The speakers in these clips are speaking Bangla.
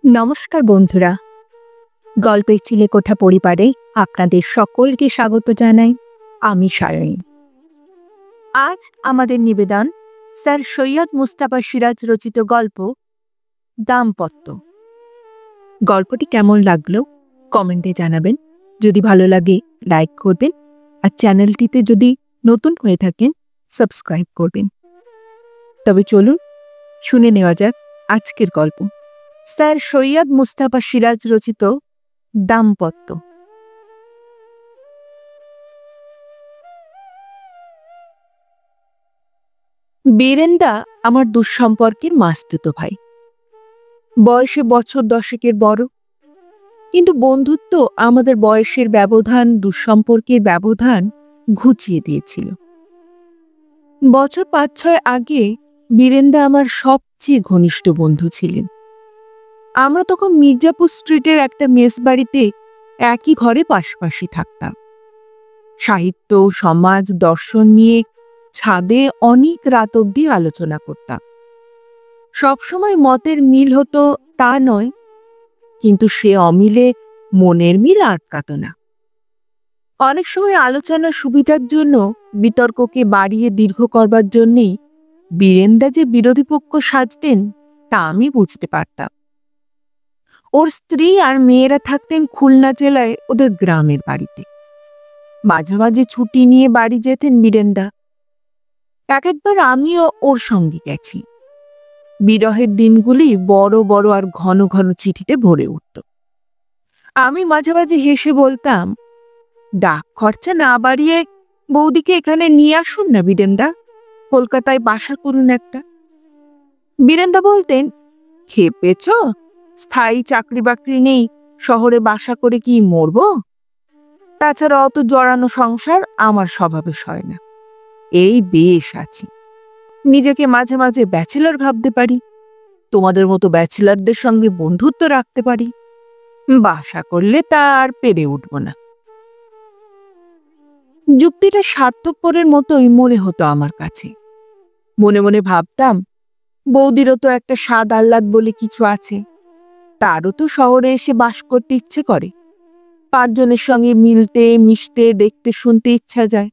নমস্কার বন্ধুরা, গল্পের চিলেকোঠা পরিবারে আপনাদের সকলকে স্বাগত জানাই। আমি সায়নী। আজ আমাদের নিবেদন স্যার সৈয়দ মুস্তাফা সিরাজ রচিত গল্প দাম্পত্য। গল্পটি কেমন লাগলো কমেন্টে জানাবেন। যদি ভালো লাগে লাইক করবেন, আর চ্যানেলটিতে যদি নতুন হয়ে থাকেন সাবস্ক্রাইব করবেন। তবে চলুন শুনে নেওয়া যাক আজকের গল্প, স্যার সৈয়দ মুস্তাফা সিরাজ রচিত দাম্পত্য। বীরেন্দা আমার দুঃসম্পর্কের মাস্তুতো ভাই, বয়সে বছর 10 বড়। কিন্তু বন্ধুত্ব আমাদের বয়সের ব্যবধান, দুঃসম্পর্কের ব্যবধান ঘুচিয়ে দিয়েছিল। বছর 5-6 আগে বীরেন্দা আমার সবচেয়ে ঘনিষ্ঠ বন্ধু ছিলেন। আমরা তখন মির্জাপুর স্ট্রিটের একটা মেস বাড়িতে একই ঘরে পাশাপাশি থাকতাম। সাহিত্য, সমাজ, দর্শন নিয়ে ছাদে অনেক রাত অবধি আলোচনা করতাম। সবসময় মতের মিল হতো তা নয়, কিন্তু সে অমিলে মনের মিল আটকাত না। অনেক সময় আলোচনার সুবিধার জন্য, বিতর্ককে বাড়িয়ে দীর্ঘ করবার জন্যেই বীরেন্দা যে বিরোধী পক্ষ সাজতেন তা আমি বুঝতে পারতাম। ওর স্ত্রী আর মেয়েরা থাকতেন খুলনা জেলায় ওদের গ্রামের বাড়িতে। মাঝে মাঝে ছুটি নিয়ে বাড়ি যেতেন বীরেন্দা। এক একবার আমিও ওর সঙ্গে গেছি। বিরহের দিনগুলি বড় বড় আর ঘন ঘন চিঠিতে ভরে উঠত। আমি মাঝে মাঝে হেসে বলতাম, ডাক খরচা না বাড়িয়ে বৌদিকে এখানে নিয়ে আসুন না বীরেন্দা, কলকাতায় বাসা করুন একটা। বীরেন্দা বলতেন, খেপেছ? স্থায়ী চাকরি বাকরি নেই, শহরে বাসা করে কি মরব? তাছাড়া অত জড়ানো সংসার আমার স্বভাবে সয় না। এই বেশ আছি, নিজেকে মাঝে মাঝে ব্যাচেলর ভাবতে পারি, তোমাদের মতো ব্যাচেলারদের সঙ্গে বন্ধুত্ব রাখতে পারি। বাসা করলে তা আর পেরে উঠব না। যুক্তিটা স্বার্থপরের মতোই মনে হতো আমার কাছে। মনে মনে ভাবতাম, বৌদিরও তো একটা স্বাদ আহ্লাদ বলে কিছু আছে, তারও তো শহরে এসে বাস করতে ইচ্ছে করে। 5 জনের সঙ্গে মিলতে মিশতে, দেখতে শুনতে ইচ্ছা যায়।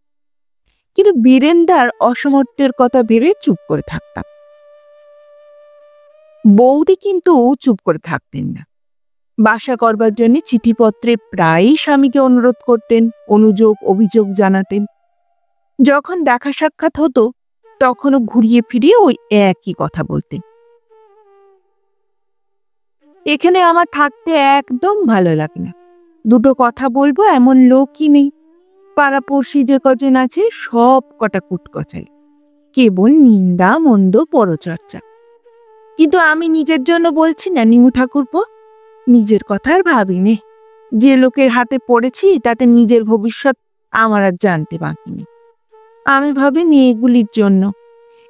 কিন্তু বীরেন্দার অসমর্থের কথা ভেবে চুপ করে থাকতাম। বৌদি কিন্তু চুপ করে থাকতেন না। বাসা করবার জন্য চিঠিপত্রে প্রায়ই স্বামীকে অনুরোধ করতেন, অনুযোগ অভিযোগ জানাতেন। যখন দেখা সাক্ষাৎ হতো তখনও ঘুরিয়ে ফিরিয়ে ওই একই কথা বলতেন, এখানে আমার থাকতে একদম ভালো লাগে না, দুটো কথা বলবো এমন লোকই নেই। পাড়াপড়শি যে কজন আছে সব কটা কুটকচাই, কেবল নিন্দা মন্দ পরচর্চা। কিন্তু আমি নিজের জন্য বলছি না নিমু ঠাকুরপো, নিজের কথা আর ভাবি নে। যে লোকের হাতে পড়েছি তাতে নিজের ভবিষ্যৎ আমার আর জানতে বাকি নেই। আমি ভাবি মেয়েগুলির জন্য,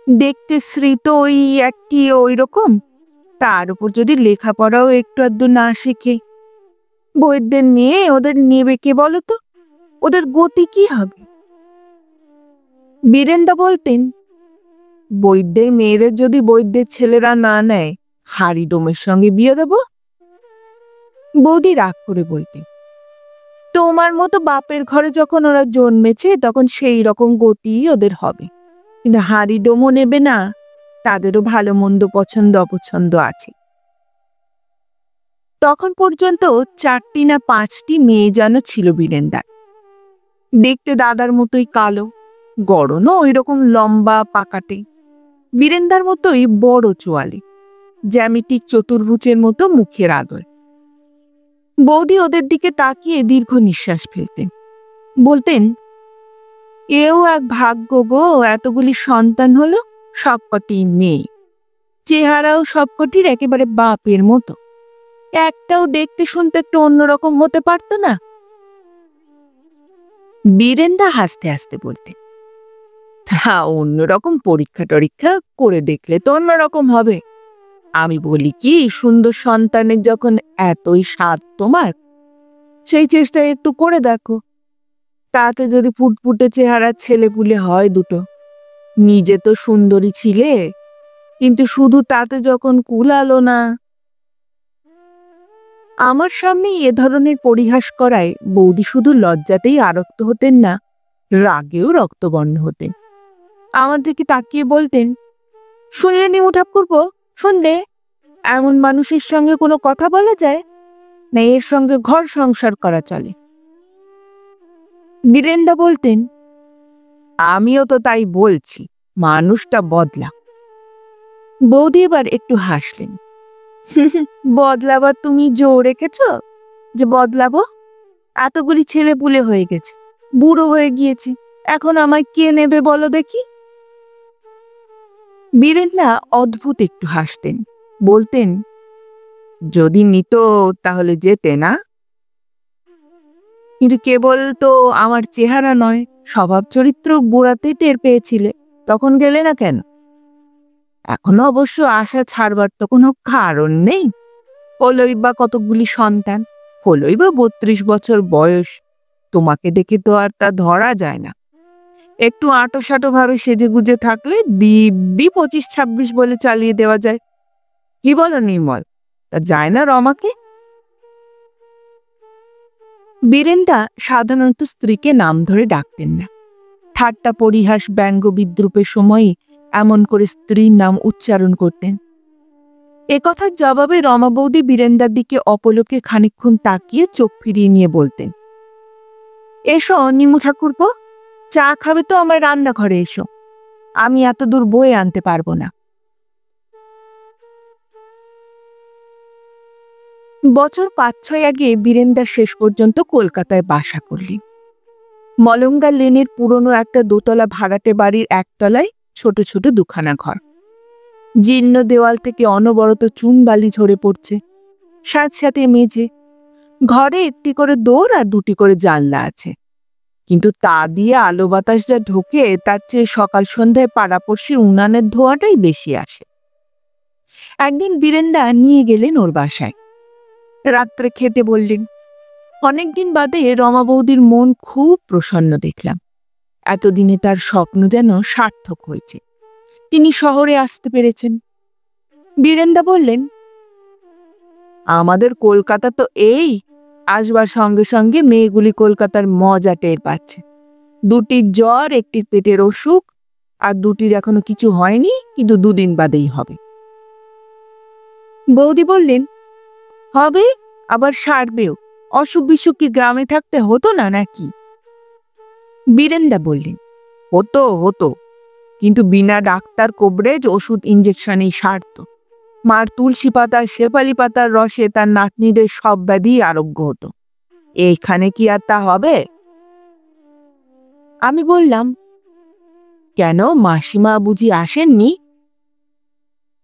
দেখতে শ্রী তো ওই একটি ওই রকম, তার উপর যদি লেখাপড়াও একটু আধটু না শেখে, বৈদ্যের মেয়ে ওদের নেবে কে বলো তো? ওদের গতি কি হবে? বীরেন্দা বলতেন, বৈদ্যের মেয়েদের যদি বৈদ্যের ছেলেরা না নেয়, হাড়ি ডোমের সঙ্গে বিয়ে দেব। বৌদি রাগ করে বলতেন, তোমার মতো বাপের ঘরে যখন ওরা জন্মেছে তখন সেই রকম গতি ওদের হবে, কিন্তু হাড়ি ডোমও নেবে না, তাদেরও ভালো মন্দ পছন্দ অপছন্দ আছে। তখন পর্যন্ত 4টি না 5টি মেয়ে যেন ছিল বীরেন্দার। দেখতে দাদার মতোই কালো, গড়নও ওই রকম লম্বা পাকাটে, বীরেন্দার মতোই বড় চোয়ালে, জ্যামিতিক চতুর্ভুজের মতো মুখের আদর। বৌদি ওদের দিকে তাকিয়ে দীর্ঘ নিঃশ্বাস ফেলতেন, বলতেন, এও এক ভাগ্য গো, এতগুলি সন্তান হলো, সবকটি মেয়ে, চেহারাও সবকটির একেবারে বাপের মতো, একটাও দেখতে শুনতে একটু অন্যরকম হতে পারতো না? বীরেন্দা হাসতে হাসতে বলতেন, হ্যাঁ, অন্যরকম পরীক্ষা টরীক্ষা করে দেখলে তো অন্যরকম হবে। আমি বলি কি, সুন্দর সন্তানের যখন এতই স্বাদ তোমার, সেই চেষ্টা একটু করে দেখো। তাতে যদি ফুটফুটে চেহারা ছেলেপুলে হয় দুটো, নিজে তো সুন্দরী ছিলে, কিন্তু শুধু তাতে যখন কুলালো না। আমার সামনেই এ ধরনের পরিহাস করায় বৌদি শুধু লজ্জাতেই আরক্ত হতেন না, রাগেও রক্তবর্ণ হতেন। আমার দিকে তাকিয়ে বলতেন, শুনলে নিমু ঠাকুরপো, শুনলে এমন মানুষের সঙ্গে কোনো কথা বলা যায় না, এর সঙ্গে ঘর সংসার করা চলে। বীরেনদা বলতেন, আমিও তো তাই বলছি, মানুষটা বদলা। বৌদি এবার একটু হাসলেন। বদলাবার তুমি জোর রেখেছ যে বদলাবো? এতগুলি ছেলে পুলে হয়ে গেছে, বুড়ো হয়ে গিয়েছি, এখন আমায় কে নেবে বলো দেখি? বীরেনদা অদ্ভুত একটু হাসতেন, বলতেন, যদি নিত তাহলে যেতে না? কিন্তু কেবল তো আমার চেহারা নয়, স্বভাব চরিত্র গোড়াতেই টের পেয়েছিলে, তখন গেলে না কেন? এখনো অবশ্য আশা ছাড়বার তো কোনো কারণ নেই। হলোই বা কতগুলি সন্তান, হলোই বা 32 বছর বয়স, তোমাকে দেখে তো আর তা ধরা যায় না। একটু আঁটো ভাবে সেজে গুজে থাকলে দিব্যি 25-26 বলে চালিয়ে দেওয়া যায়। কি বলো নির্মল, তা যায় না রমাকে? বীরেনদা সাধারণত স্ত্রীকে নাম ধরে ডাকতেন না। ঠাট্টা পরিহাস ব্যঙ্গ বিদ্রুপের সময়ই এমন করে স্ত্রীর নাম উচ্চারণ করতেন। একথার জবাবে রমা বৌদি বীরেনদার দিকে অপলোকে খানিকক্ষণ তাকিয়ে চোখ ফিরিয়ে নিয়ে বলতেন, এসো নিমু ঠাকুরপো, চা খাবে তো আমার রান্নাঘরে এসো, আমি এত দূর বয়ে আনতে পারবো না। বছর 5-6 আগে বীরেনদা শেষ পর্যন্ত কলকাতায় বাসা করলেন। মলঙ্গা লেনের পুরনো একটা দোতলা ভাড়াটে বাড়ির একতলায় ছোট ছোট দুখানা ঘর। জীর্ণ দেওয়াল থেকে অনবরত চুন বালি ঝরে পড়ছে, সাথে মেঝে, ঘরে একটি করে দোর আর 2টি করে জানলা আছে, কিন্তু তা দিয়ে আলো বাতাস যা ঢোকে তার চেয়ে সকাল সন্ধ্যায় পাড়াপড়শি উনানের ধোঁয়াটাই বেশি আসে। একদিন বীরেনদা নিয়ে গেলেন ওর বাসায়, রাত্রে খেতে বললেন। অনেকদিন বাদে রমা বৌদির মন খুব প্রসন্ন দেখলাম। এতদিনে তার স্বপ্ন যেন সার্থক হয়েছে, তিনি শহরে আসতে পেরেছেন। বীরেনদা বললেন, আমাদের কলকাতা তো এই, আসবার সঙ্গে সঙ্গে মেয়েগুলি কলকাতার মজা টের পাচ্ছে। 2টির জ্বর, 1টির পেটের অসুখ, আর 2টির এখনো কিছু হয়নি, কিন্তু 2 দিন বাদেই হবে। বৌদি বললেন, হবে, আবার সারবেও, অসুখ বিসুখ কি গ্রামে থাকতে হতো না নাকি? বীরেনদা বললেন, হতো, কিন্তু বিনা ডাক্তার কবরেজ ওষুধ ইঞ্জেকশনেই সারত। মার তুলসী পাতা শেফালি পাতার রসে তার নাতনিদের সব ব্যাধি আরোগ্য হতো। এইখানে কি আর তা হবে? আমি বললাম, কেন, মাসিমা বুঝি আসেননি?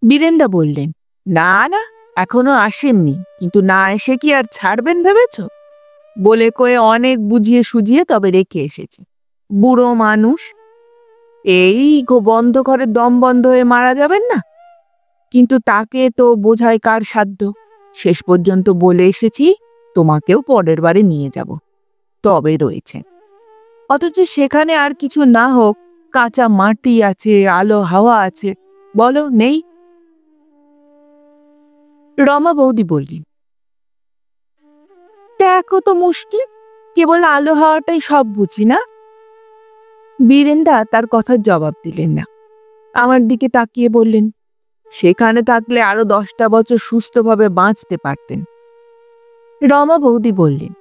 বীরেনদা বললেন, না, এখনো আসেননি, কিন্তু না এসে কি আর ছাড়বেন ভেবেছ? বলে কয়ে অনেক বুঝিয়ে সুজিয়ে তবে রেখে এসেছে। বুড়ো মানুষ, এই বন্ধ ঘরে দম বন্ধ হয়ে মারা যাবেন না? কিন্তু তাকে তো বোঝায় কার সাধ্য। শেষ পর্যন্ত বলে এসেছি, তোমাকেও পরের বারে নিয়ে যাব, তবে রয়েছে। অথচ সেখানে আর কিছু না হোক, কাঁচা মাটি আছে, আলো হাওয়া আছে, বলো নেই? রমা বৌদি বললেন, দেখো তো মুশকিল, কেবল আলো হাওয়াটাই সব বুঝি না? বীরেনদা তার কথার জবাব দিলেন না, আমার দিকে তাকিয়ে বললেন, সেখানে থাকলে আরো 10টা বছর সুস্থভাবে বাঁচতে পারতেন। রমা বৌদি বললেন,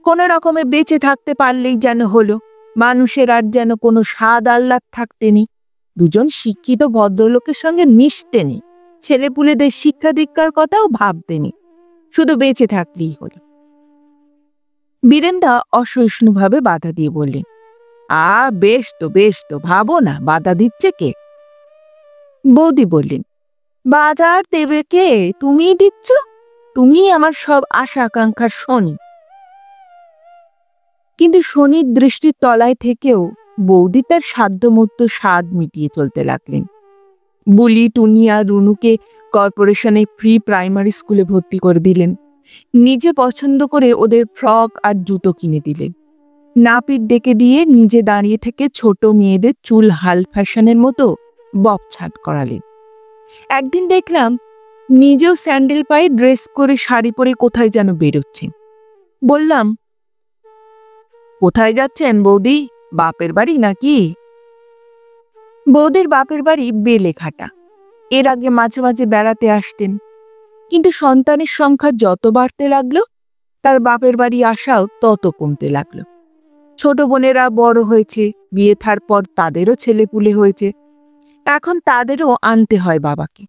কোনো রকমে বেঁচে থাকতে পারলেই যেন হলো, মানুষের আর যেন কোনো স্বাদ আহ্লাদ থাকতে নেই, 2জন শিক্ষিত ভদ্রলোকের সঙ্গে মিশতে নেই, ছেলেপুলেদের শিক্ষা দীক্ষার কথাও ভাবতে নেই, শুধু বেঁচে থাকলেই হলো। বীরেনদা অসহিষ্ণুভাবে বাধা দিয়ে বললেন, বেশ তো, ভাবো না, বাধা দিচ্ছে কে? বৌদি বললেন, বাধা আর দেবে কে? তুমিই দিচ্ছ, তুমিই আমার সব আশা আকাঙ্ক্ষার শনি। কিন্তু শনির দৃষ্টির তলায় থেকেও বৌদি তার সাধ্যমতো স্বাদ মিটিয়ে চলতে লাগলেন। বুলি, টুনি আর রুনুকে কর্পোরেশনে প্রি প্রাইমারি স্কুলে ভর্তি করে দিলেন। নিজে পছন্দ করে ওদের ফ্রক আর জুতো কিনে দিলেন। নাপিত ডেকে দিয়ে নিজে দাঁড়িয়ে থেকে ছোট মেয়েদের চুল হাল ফ্যাশনের মতো বব ছাট করালেন। একদিন দেখলাম নিজেও স্যান্ডেল পায়ে ড্রেস করে শাড়ি পরে কোথায় যেন বেরোচ্ছেন। বললাম, কোথায় যাচ্ছেন বৌদি? বাপের বাড়ি নাকি? বৌদির বাপের বাড়ি বেলেঘাটা। এর আগে মাঝে মাঝে বেড়াতে আসতেন, কিন্তু সন্তানের সংখ্যা যত বাড়তে লাগলো তার বাপের বাড়ি আসাও তত কমতে লাগলো। ছোট বোনেরা বড় হয়েছে, বিয়ে থার পর তাদেরও ছেলেপুলে হয়েছে, এখন তাদেরও আনতে হয় বাবাকে।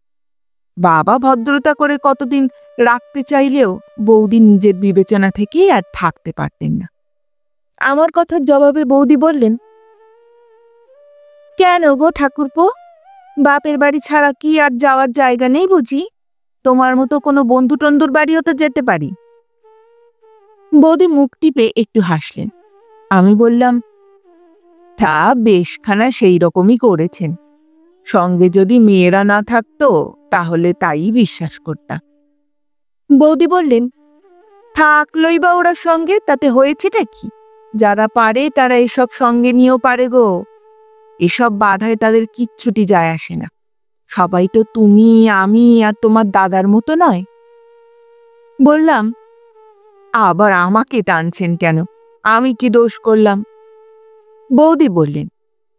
বাবা ভদ্রতা করে কতদিন রাখতে চাইলেও বৌদি নিজের বিবেচনা থেকেই আর থাকতে পারতেন না। আমার কথার জবাবে বৌদি বললেন, কেন গো ঠাকুরপো, বাপের বাড়ি ছাড়া কি আর যাওয়ার জায়গা নেই বুঝি? তোমার মতো কোনো বন্ধু টন্ধুর বাড়িও তো যেতে পারি। বৌদি মুখ টিপে একটু হাসলেন। আমি বললাম, তা বেশখানা সেই রকমই করেছেন। সঙ্গে যদি মেয়েরা না থাকতো তাহলে তাই বিশ্বাস করতাম। বৌদি বললেন, থাকলই বা ওরা সঙ্গে, তাতে হয়েছেটা কি? যারা পারে তারা এসব সঙ্গে নিয়েও পারে গো। এসব বাধায় তাদের কিচ্ছুটি যায় আসে না। সবাই তো তুমি, আমি আর তোমার দাদার মতো নয়। বললাম, আবার আমাকে টানছেন কেন? আমি কি দোষ করলাম? বৌদি বললেন,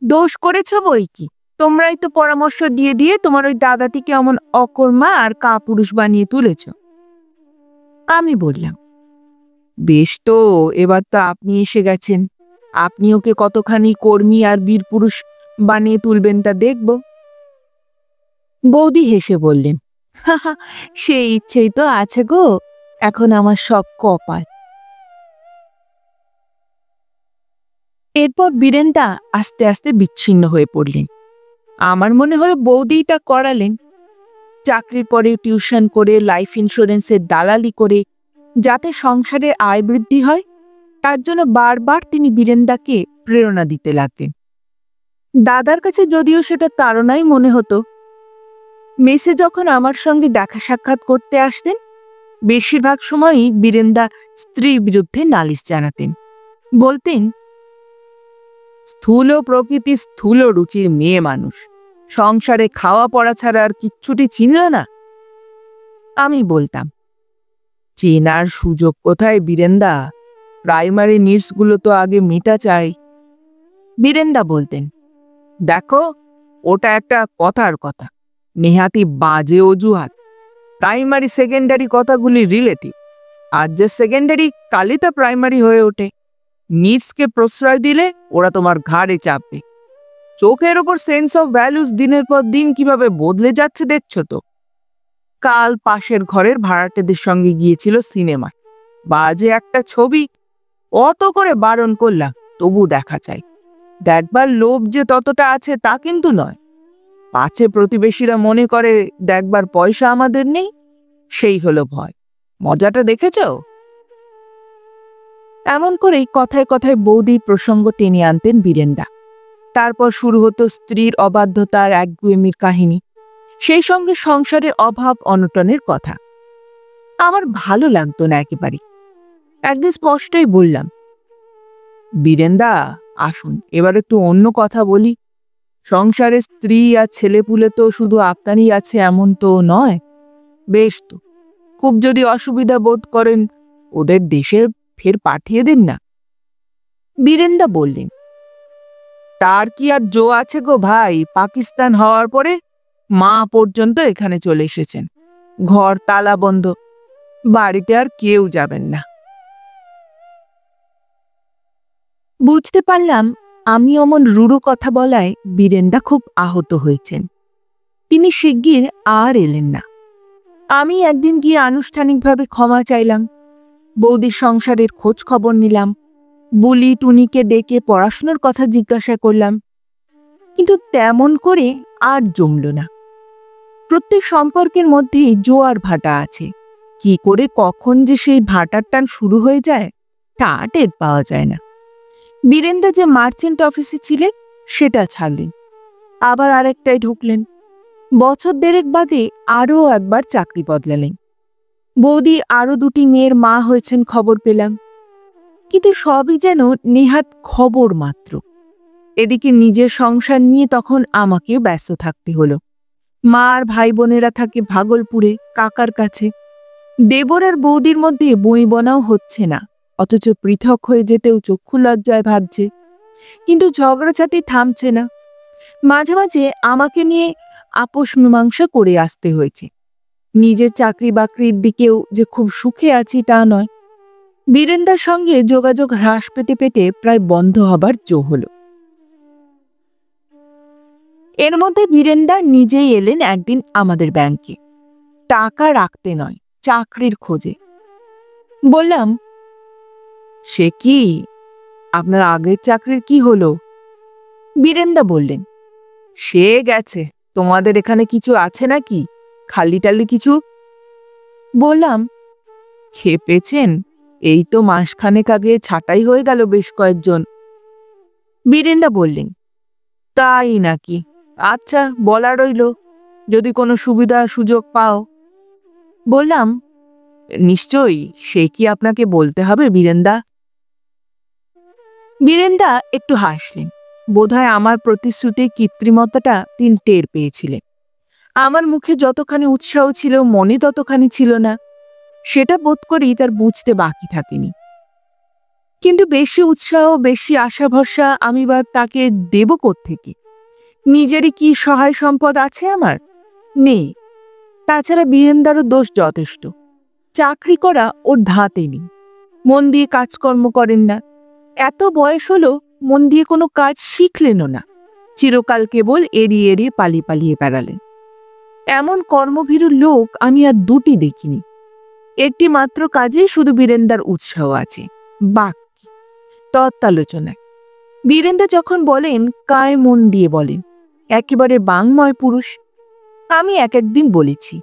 দোষ করেছ বই কি, তোমরাই তো পরামর্শ দিয়ে দিয়ে তোমার ওই দাদাটিকে অমন অকর্মা আর কাপুরুষ বানিয়ে তুলেছ। আমি বললাম, বেশ তো, এবার তো আপনি এসে গেছেন, আপনি ওকে কতখানি কর্মী আর বীর পুরুষ বানিয়ে তুলবেন তা দেখব। বৌদি হেসে বললেন, হাহা, সেই ইচ্ছেই তো আছে গো, এখন আমার সব কপাল। এরপর বীরেনদা আস্তে আস্তে বিচ্ছিন্ন হয়ে পড়লেন। আমার মনে হলো বৌদিই তা করালেন। চাকরির পরে টিউশন করে, লাইফ ইন্স্যুরেন্সের দালালি করে যাতে সংসারের আয় বৃদ্ধি হয়, তার জন্য বারবার তিনি বীরেনদাকে প্রেরণা দিতে লাগলেন। দাদার কাছে যদিও সেটা তাড়নাই মনে হতো। মেসে যখন আমার সঙ্গে দেখা সাক্ষাৎ করতে আসতেন, বেশিরভাগ সময়ই বীরেনদা স্ত্রীর বিরুদ্ধে নালিশ জানাতেন। বলতেন, স্থূল প্রকৃতি, স্থূল রুচির মেয়ে মানুষ, সংসারে খাওয়া পড়া ছাড়া আর কিচ্ছুটি চিনল না। আমি বলতাম, চেনার সুযোগ কোথায় বীরেনদা? প্রাইমারি নিডসগুলো তো আগে মেটা চাই। বীরেনদা বলতেন, দেখো, ওটা একটা কথার কথা, নেহাতি বাজে অজুহাত। প্রাইমারি সেকেন্ডারি কথাগুলি রিলেটিভ, আর যে সেকেন্ডারি কালই তা প্রাইমারি হয়ে ওঠে। নিডসকে প্রশ্রয় দিলে ওরা তোমার ঘাড়ে চাপবে। চোখের ওপর সেন্স অফ ভ্যালুস দিনের পর দিন কিভাবে বদলে যাচ্ছে দেখছ তো। কাল পাশের ঘরের ভাড়াটেদের সঙ্গে গিয়েছিল সিনেমায়, বাজে একটা ছবি। অত করে বারণ করলাম, তবু দেখা চাই। দেখবার লোভ যে ততটা আছে তা কিন্তু নয়। পাছে প্রতিবেশীরা মনে করে দেখবার পয়সা আমাদের নেই, সেই হলো ভয়। মজাটা দেখেছ? এমন করেই কথায় কথায় বৌদি প্রসঙ্গ টেনে আনতেন বীরেনদা। তারপর শুরু হতো স্ত্রীর অবাধ্যতার একগুয়েমির কাহিনী, সেই সঙ্গে সংসারের অভাব অনটনের কথা। আমার ভালো লাগতো না একেবারে। একদিন স্পষ্টই বললাম, বীরেনদা, আসুন এবার একটু অন্য কথা বলি। সংসারে স্ত্রী আর ছেলেপুলে তো শুধু আপনারই আছে এমন তো নয়। বেশ তো, খুব যদি অসুবিধা বোধ করেন ওদের দেশে ফের পাঠিয়ে দিন না। বীরেনদা বললেন, তার কি আর জো আছে গো ভাই? পাকিস্তান হওয়ার পরে মা পর্যন্ত এখানে চলে এসেছেন, ঘর তালা বন্ধ, বাড়িতে আর কেউ যাবেন না। বুঝতে পারলাম আমি অমন রূঢ় কথা বলায় বীরেনদা খুব আহত হয়েছেন। তিনি শিগগির আর এলেন না। আমি একদিন গিয়ে আনুষ্ঠানিকভাবে ক্ষমা চাইলাম। বৌদির সংসারের খোঁজ খবর নিলাম। বুলি টুনিকে ডেকে পড়াশোনার কথা জিজ্ঞাসা করলাম, কিন্তু তেমন করে আর জমল না। প্রত্যেক সম্পর্কের মধ্যেই জোয়ার ভাটা আছে, কি করে কখন যে সেই ভাটার টান শুরু হয়ে যায় তা টের পাওয়া যায় না। বীরেনদা যে মার্চেন্ট অফিসে ছিলেন সেটা ছাড়লেন, আবার আরেকটায় ঢুকলেন। বছর দেড়েক বাদে আরও একবার চাকরি বদলালেন। বৌদি আরও দুটি মেয়ের মা হয়েছেন খবর পেলাম, কিন্তু সবই যেন নেহাত খবর মাত্র। এদিকে নিজের সংসার নিয়ে তখন আমাকেও ব্যস্ত থাকতে হলো। মা আর ভাই বোনেরা থাকে ভাগলপুরে কাকার কাছে। দেবর আর বৌদির মধ্যে বইবনাও হচ্ছে না, অথচ পৃথক হয়ে যেতেও চক্ষু লজ্জায় ভাবছে। কিন্তু ঝগড়াঝাটি থামছে না। মাঝে মাঝে আমাকে নিয়ে আপোষ মীমাংসা করে আসতে হয়েছে। নিজের চাকরি বাকরির দিকেও যে খুব সুখে আছি তা নয়। বীরেন্দার সঙ্গে যোগাযোগ হ্রাস পেতে পেতে প্রায় বন্ধ হবার জো হলো। এর মধ্যে বীরেন্দা নিজেই এলেন একদিন আমাদের ব্যাংকে, টাকা রাখতে নয়, চাকরির খোঁজে। বললাম, সে কি, আপনার আগের চাকরির কি হলো? বীরেন্দা বললেন, সে গেছে, তোমাদের এখানে কিছু আছে নাকি, খালি টালি কিছু? বললাম, খেপেছেন, এই তো মাসখানেক আগে ছাঁটাই হয়ে গেল বেশ কয়েকজন। বীরেন্দা বললেন, তাই নাকি? আচ্ছা, বলা রইল, যদি কোনো সুবিধা সুযোগ পাও। বললাম, নিশ্চয়ই, সে কি আপনাকে বলতে হবে বীরেন্দা? বীরেন্দা একটু হাসলেন। বোধহয় আমার প্রতিশ্রুতির কৃত্রিমতাটা তিনি টের পেয়েছিলেন। আমার মুখে যতখানি উৎসাহ ছিল মনে ততখানি ছিল না, সেটা বোধ করি তার বুঝতে বাকি থাকেনি। কিন্তু বেশি উৎসাহ, বেশি আশা ভরসা আমি বা তাকে দেব কোত্থেকে? নিজেরই কি সহায় সম্পদ আছে আমার? নেই। তাছাড়া বীরেন্দারও দোষ যথেষ্ট। চাকরি করা ওর ধাতে নেই, মন দিয়ে কাজকর্ম করেন না। এত বয়স হলো, মন দিয়ে কোনো কাজ শিখলেনও না। চিরকাল কেবল এড়িয়ে এড়িয়ে পালিয়ে পালিয়ে বেড়ালেন। এমন কর্মভীরু লোক আমি আর দুটি দেখিনি। একটি মাত্র কাজেই শুধু বীরেন্দার উৎসাহ আছে, বাকি তত্ত্বালোচনায়। বীরেন্দা যখন বলেন কায় মন দিয়ে বলেন, একেবারে বাংময় পুরুষ। আমি এক একদিন বলেছি,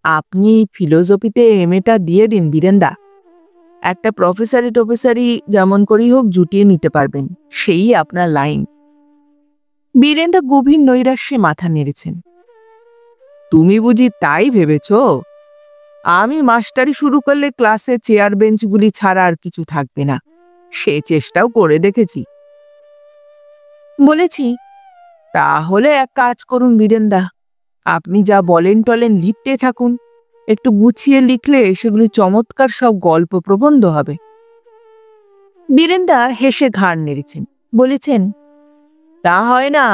আপনি ফিলোসফিতে এমএটা দিয়ে দিন বীরেন্দা, একটা প্রফেসরি যেমন করেই হোক জুটিয়ে নিতে পারবেন, সেই আপনার লাইন। বীরেন্দা গভীর নৈরাশ্যে মাথা নেড়েছেন। তুমি বুঝি তাই ভেবেছ? আমি মাস্টারি শুরু করলে ক্লাসে চেয়ার বেঞ্চগুলি ছাড়া আর কিছু থাকবে না, সে চেষ্টাও করে দেখেছি। বলেছি, তাহলে এক কাজ করুন বীরেন্দা, আপনি যা বলেন টলেন লিখতে থাকুন। একটু গুছিয়ে লিখলে সেগুলি চমৎকার সব গল্প প্রবন্ধ হবে। বীরেন্দা হেসে ঘাড় নেড়েছেন, বলেছেন, তা হয় না,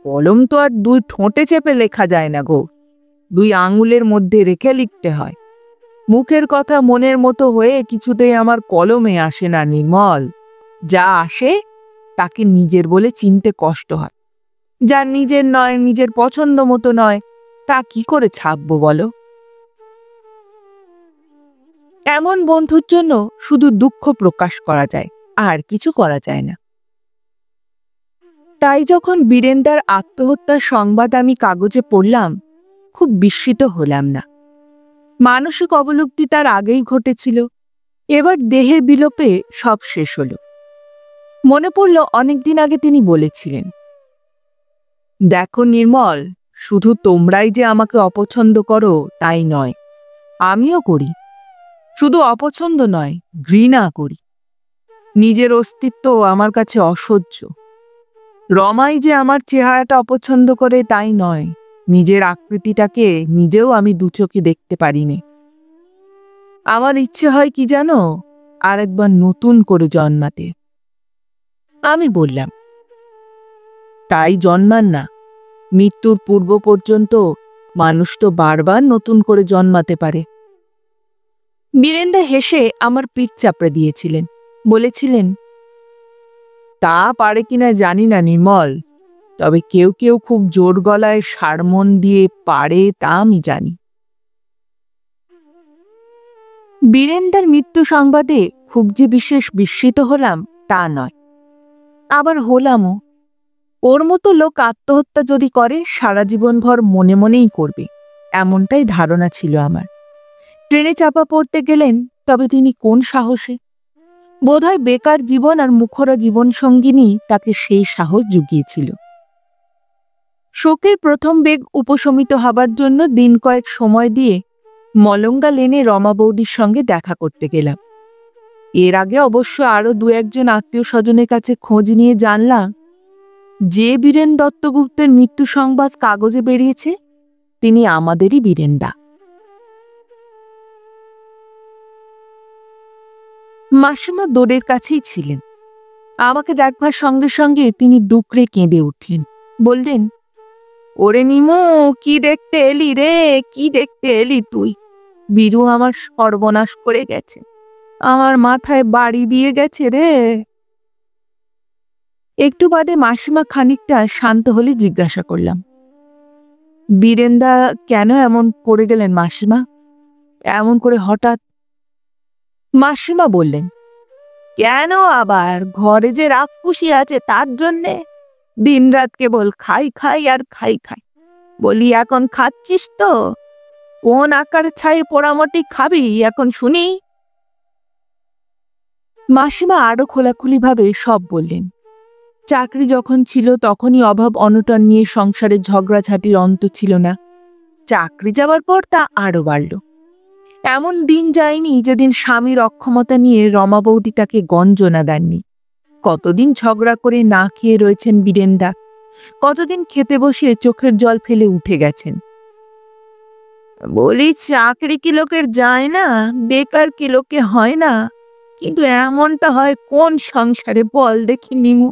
কলম তো আর দুই ঠোঁটে চেপে লেখা যায় না গো, দুই আঙুলের মধ্যে রেখে লিখতে হয়। মুখের কথা মনের মতো হয়ে কিছুতেই আমার কলমে আসে না নির্মল। যা আসে তাকে নিজের বলে চিনতে কষ্ট হয়। যা নিজের নয়, নিজের পছন্দ মতো নয়, তা কি করে ছাপবো বলো? এমন বন্ধুর জন্য শুধু দুঃখ প্রকাশ করা যায়, আর কিছু করা যায় না। তাই যখন বীরেন্দার আত্মহত্যার সংবাদ আমি কাগজে পড়লাম, খুব বিস্মিত হলাম না। মানসিক অবলুপ্তি তার আগেই ঘটেছিল, এবার দেহের বিলোপে সব শেষ হলো। মনে পড়ল অনেকদিন আগে তিনি বলেছিলেন, দেখো নির্মল, শুধু তোমরাই যে আমাকে অপছন্দ করো তাই নয়, আমিও করি। শুধু অপছন্দ নয়, ঘৃণা করি। নিজের অস্তিত্ব আমার কাছে অসহ্য। রমাই যে আমার চেহারাটা অপছন্দ করে তাই নয়, নিজের আকৃতিটাকে নিজেও আমি দুচোখে দেখতে পারিনি। আমার ইচ্ছে হয় কি জানো, আরেকবার নতুন করে জন্মাতে। আমি বললাম, তাই জন্মান না, মৃত্যুর পূর্ব পর্যন্ত মানুষ তো বারবার নতুন করে জন্মাতে পারে। বীরেন্দা হেসে আমার পিঠ চাপড়ে দিয়েছিলেন, বলেছিলেন, তা পারে কিনা জানি না নির্মল, তবে কেউ কেউ খুব জোর গলায় সারমন দিয়ে পারে তা আমি জানি। বীরেন্দার মৃত্যু সংবাদে খুব যে বিশেষ বিস্মিত হলাম তা নয়, আবার হলামও। ওর মতো লোক আত্মহত্যা যদি করে সারা জীবনভর মনে মনেই করবে, এমনটাই ধারণা ছিল আমার। ট্রেনে চাপা পড়তে গেলেন, তবে তিনি কোন সাহসে? বোধহয় বেকার জীবন আর মুখরা জীবন সঙ্গিনী তাকে সেই সাহস জুগিয়েছিল। শোকের প্রথম বেগ উপশমিত হবার জন্য দিন কয়েক সময় দিয়ে মলঙ্গা লেনে রমা বৌদির সঙ্গে দেখা করতে গেলাম। এর আগে অবশ্য আরো দু একজন আত্মীয় স্বজনের কাছে খোঁজ নিয়ে জানলাম যে বীরেন দত্তগুপ্তের মৃত্যু সংবাদ কাগজে বেরিয়েছে তিনি আমাদেরই বীরেনদা। মাসিমা দোরের কাছেই ছিলেন। আমাকে দেখবার সঙ্গে সঙ্গে তিনি ডুকরে কেঁদে উঠলেন, বললেন, ওরে নিমু, কি দেখতে এলি রে, কি দেখতে এলি তুই? বীরু আমার সর্বনাশ করে গেছে, আমার মাথায় বাড়ি দিয়ে গেছে রে। একটু বাদে মাসিমা খানিকটা শান্ত হলে জিজ্ঞাসা করলাম, বীরেনদা কেন এমন করে গেলেন মাসিমা, এমন করে হঠাৎ? মাসিমা বললেন, কেন আবার, ঘরে যে রাক্ষসী আছে তার জন্যে। দিনরাত কেবল খাই খাই আর খাই খাই। বলি, এখন খাচ্ছিস তো? কোন আকার ছাই পোড়ামটি খাবি এখন শুনি? মাসিমা আরো খোলাখুলি ভাবে সব বললেন। চাকরি যখন ছিল তখনই অভাব অনটন নিয়ে সংসারে ঝগড়াঝাটির অন্ত ছিল না। চাকরি যাবার পর তা আরো বাড়ল। এমন দিন যায়নি যেদিন স্বামীর অক্ষমতা নিয়ে রমা বৌদি তাকে গঞ্জনা দেননি। কতদিন ঝগড়া করে না খেয়ে রয়েছেন বীরেনদা, কতদিন খেতে বসে চোখের জল ফেলে উঠে গেছেন। বলি, চাকরি কি লোকের যায় না, বেকার কি লোকে হয় না? কিন্তু এমনটা হয় কোন সংসারে বল দেখি নিমু?